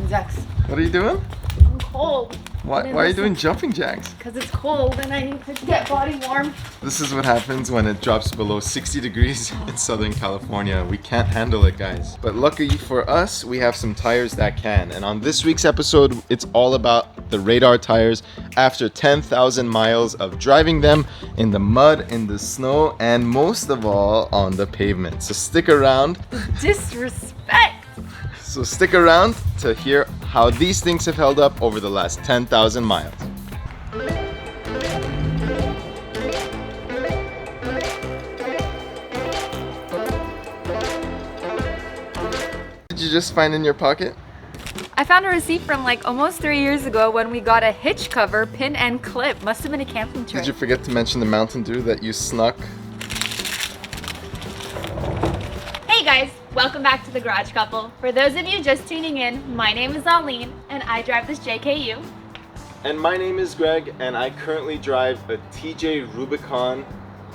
jumping jacks. What are you doing? I'm cold. Why are you doing jumping jacks? Because it's cold and I need to get body warm. This is what happens when it drops below 60 degrees in Southern California. We can't handle it, guys. But luckily for us, we have some tires that can. And on this week's episode, it's all about the Radar tires after 10,000 miles of driving them in the mud, in the snow, and most of all, on the pavement. So stick around. Disrespect. So stick around to hear how these things have held up over the last 10,000 miles. Did you just find in your pocket? I found a receipt from like almost 3 years ago when we got a hitch cover, pin and clip. Must have been a camping trip. Did you forget to mention the Mountain Dew that you snuck? Hey guys, welcome back to the Garage Couple. For those of you just tuning in, my name is Aline and I drive this JKU. And my name is Greg and I currently drive a TJ Rubicon,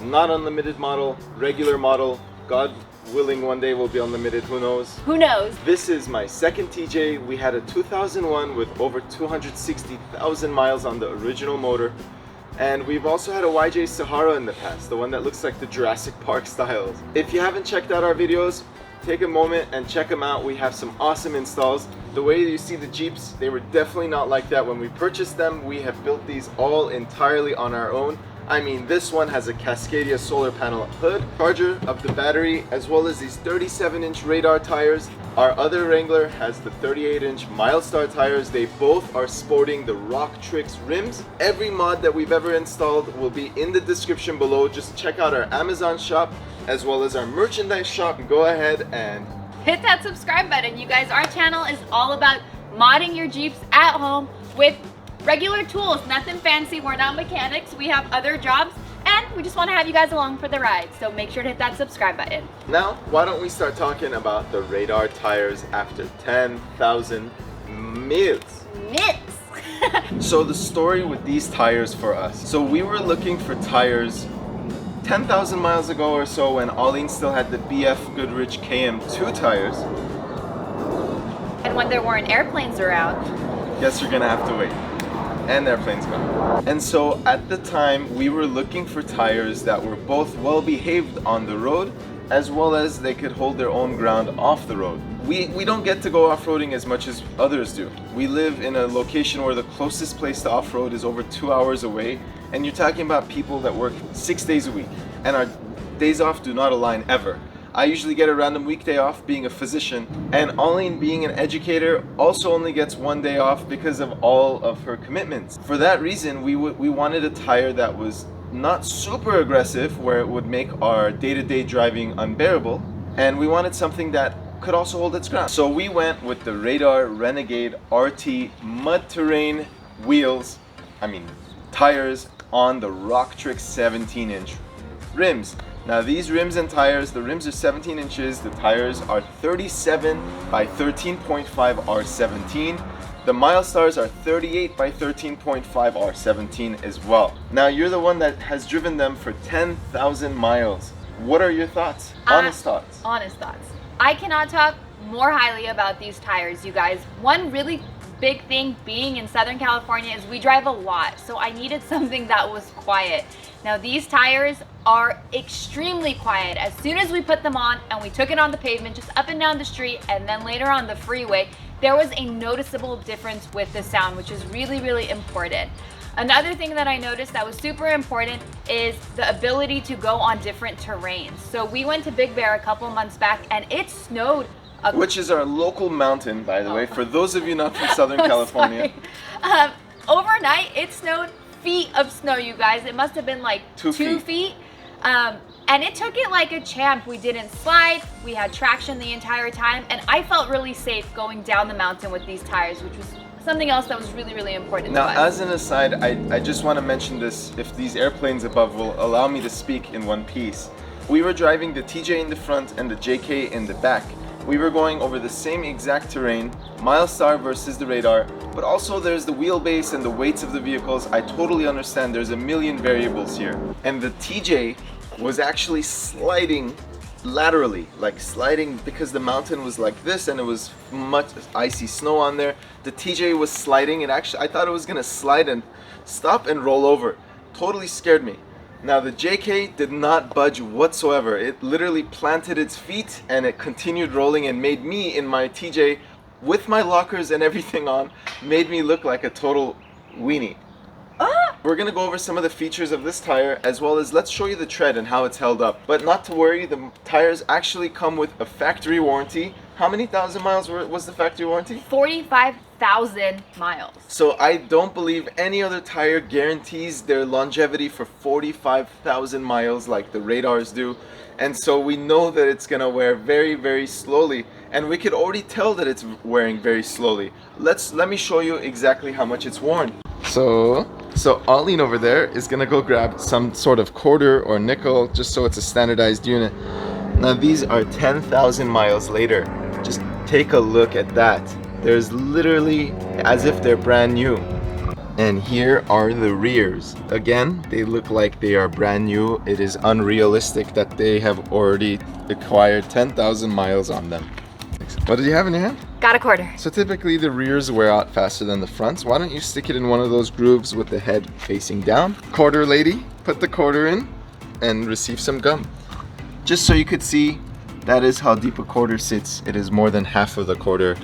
not unlimited model, regular model. God willing, one day will be unlimited, who knows? Who knows? This is my second TJ. We had a 2001 with over 260,000 miles on the original motor. And we've also had a YJ Sahara in the past, the one that looks like the Jurassic Park styles. If you haven't checked out our videos, take a moment and check them out. We have some awesome installs. The way you see the Jeeps, they were definitely not like that when we purchased them. We have built these all entirely on our own. I mean, this one has a Cascadia solar panel hood, charger of the battery, as well as these 37-inch Radar tires. Our other Wrangler has the 38-inch Milestar tires. They both are sporting the Rock Tricks rims. Every mod that we've ever installed will be in the description below. Just check out our Amazon shop as well as our merchandise shop. Go ahead and hit that subscribe button. You guys, our channel is all about modding your Jeeps at home with regular tools, nothing fancy. We're not mechanics, we have other jobs, and we just want to have you guys along for the ride. So make sure to hit that subscribe button. Now, why don't we start talking about the Radar tires after 10,000 miles? So the story with these tires for us. So we were looking for tires 10,000 miles ago or so when Aline still had the BF Goodrich KM2 tires. And when there weren't airplanes around. Guess you're gonna have to wait. And airplanes come. And so at the time we were looking for tires that were both well behaved on the road as well as they could hold their own ground off the road. We don't get to go off-roading as much as others do. We live in a location where the closest place to off-road is over 2 hours away, and you're talking about people that work 6 days a week, and our days off do not align ever. I usually get a random weekday off being a physician, and Aline being an educator also only gets 1 day off because of all of her commitments. For that reason, we wanted a tire that was not super aggressive where it would make our day-to-day driving unbearable, and we wanted something that could also hold its ground. So we went with the Radar Renegade RT mud terrain wheels, tires on the Rock Tricks 17-inch rims. Now these rims and tires, the rims are 17 inches, the tires are 37 by 13.5 R17. The Milestars are 38 by 13.5 R17 as well. Now you're the one that has driven them for 10,000 miles. What are your thoughts? Honest thoughts. Honest thoughts. I cannot talk more highly about these tires, you guys. One really big thing being in Southern California is we drive a lot, so I needed something that was quiet. Now these tires are extremely quiet. As soon as we put them on and we took it on the pavement, just up and down the street, and then later on the freeway, there was a noticeable difference with the sound, which is really, really important. Another thing that I noticed that was super important is the ability to go on different terrains. So we went to Big Bear a couple months back and it snowed. Which is our local mountain, by the way, for those of you not from Southern California. Overnight, it snowed feet of snow, you guys. It must have been like 2 feet. And it took it like a champ. We didn't slide, we had traction the entire time, and I felt really safe going down the mountain with these tires, which was something else that was really, really important to us. Now, as an aside, I just want to mention this, if these airplanes above will allow me to speak in one piece. We were driving the TJ in the front and the JK in the back. We were going over the same exact terrain, Milestar versus the Radar, but also there's the wheelbase and the weights of the vehicles. I totally understand there's a million variables here. And the TJ was actually sliding laterally, like sliding, because the mountain was like this and it was much icy snow on there. The TJ was sliding, and actually I thought it was gonna slide and stop and roll over. Totally scared me. Now the JK did not budge whatsoever. It literally planted its feet and it continued rolling and made me in my TJ with my lockers and everything on, made me look like a total weenie. We're gonna go over some of the features of this tire, as well as let's show you the tread and how it's held up. But not to worry, the tires actually come with a factory warranty. How many thousand miles was the factory warranty? 45,000 miles. So I don't believe any other tire guarantees their longevity for 45,000 miles like the radars do. And so we know that it's gonna wear very, very slowly, and we could already tell that it's wearing very slowly. Let me show you exactly how much it's worn. So Arlene over there is gonna go grab some sort of quarter or nickel, just so it's a standardized unit. Now these are 10,000 miles later. Just take a look at that. There's literally as if they're brand new. And here are the rears. Again, they look like they are brand new. It is unrealistic that they have already acquired 10,000 miles on them. What did you have in your hand? Got a quarter. So typically the rears wear out faster than the fronts. Why don't you stick it in one of those grooves with the head facing down? Quarter lady, put the quarter in and receive some gum. Just so you could see, that is how deep a quarter sits. It is more than half of the quarter.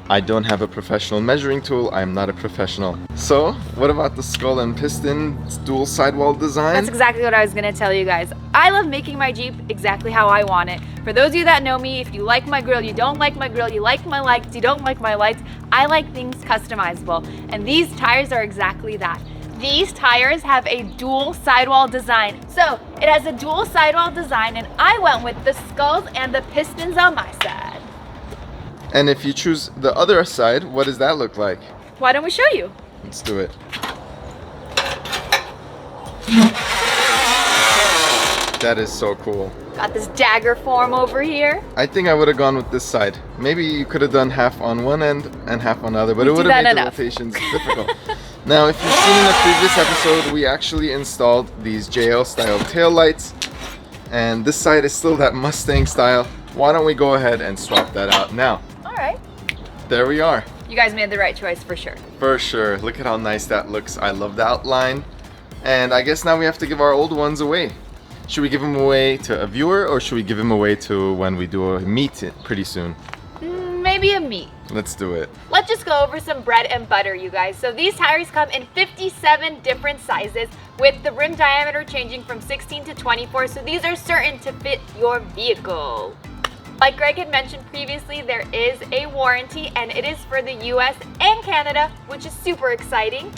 I don't have a professional measuring tool. I am not a professional. So, what about the skull and piston dual sidewall design? That's exactly what I was gonna tell you guys. I love making my Jeep exactly how I want it. For those of you that know me, if you like my grill, you don't like my grill, you like my lights, you don't like my lights, I like things customizable. And these tires are exactly that. These tires have a dual sidewall design. So, it has a dual sidewall design, and I went with the skulls and the pistons on my side. And if you choose the other side, what does that look like? Why don't we show you? Let's do it. That is so cool. Got this dagger form over here. I think I would have gone with this side. Maybe you could have done half on one end and half on the other, but it would have made the rotations difficult. Now, if you've seen in the previous episode, we actually installed these JL style tail lights, and this side is still that Mustang style. Why don't we go ahead and swap that out now? All right. There we are. You guys made the right choice for sure. For sure. Look at how nice that looks. I love the outline. And I guess now we have to give our old ones away. Should we give them away to a viewer, or should we give them away to when we do a meet pretty soon? Maybe a meet. Let's do it. Let's just go over some bread and butter, you guys. So these tires come in 57 different sizes, with the rim diameter changing from 16 to 24. So these are certain to fit your vehicle. Like Greg had mentioned previously, there is a warranty, and it is for the US and Canada, which is super exciting.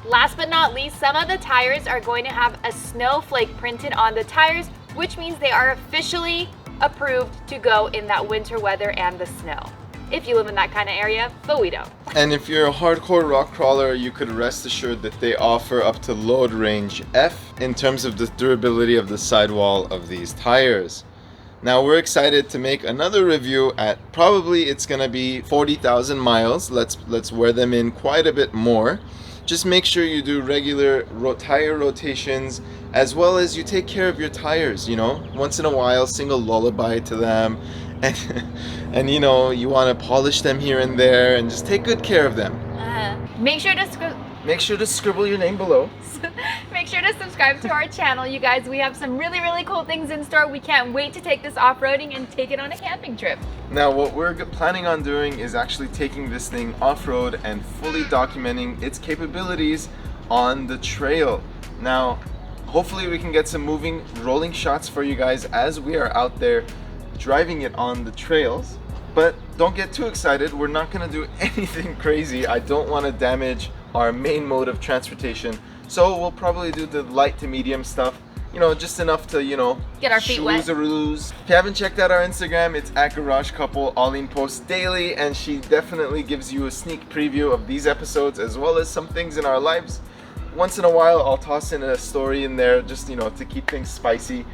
Last but not least, some of the tires are going to have a snowflake printed on the tires, which means they are officially approved to go in that winter weather and the snow. If you live in that kind of area, but we don't. And if you're a hardcore rock crawler, you could rest assured that they offer up to load range F in terms of the durability of the sidewall of these tires. Now we're excited to make another review at probably it's gonna be 40,000 miles. Let's wear them in quite a bit more. Just make sure you do regular tire rotations, as well as you take care of your tires, you know. Once in a while, sing a lullaby to them, and you know, you want to polish them here and there, and just take good care of them. Make sure to scribble your name below. Make sure to subscribe to our channel, you guys. We have some really, really cool things in store. We can't wait to take this off-roading and take it on a camping trip. Now, what we're planning on doing is actually taking this thing off-road and fully documenting its capabilities on the trail. Now, hopefully we can get some moving, rolling shots for you guys as we are out there driving it on the trails. But don't get too excited. We're not going to do anything crazy. I don't want to damage our main mode of transportation. So we'll probably do the light to medium stuff. You know, just enough to, you know, get our feet wet. If you haven't checked out our Instagram, it's at Garage Couple. Arlene posts daily, and she definitely gives you a sneak preview of these episodes, as well as some things in our lives. Once in a while, I'll toss in a story in there, just, you know, to keep things spicy.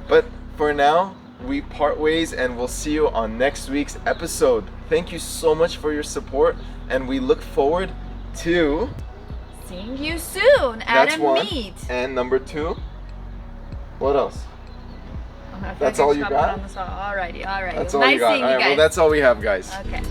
But for now, we part ways, and we'll see you on next week's episode. Thank you so much for your support, and we look forward to seeing you soon at a meet. And number 2, what else? I That's feel all like you I got? on the spot. Alrighty. That's all Nice you got. seeing All you right, guys. well, that's all we have, guys. Okay.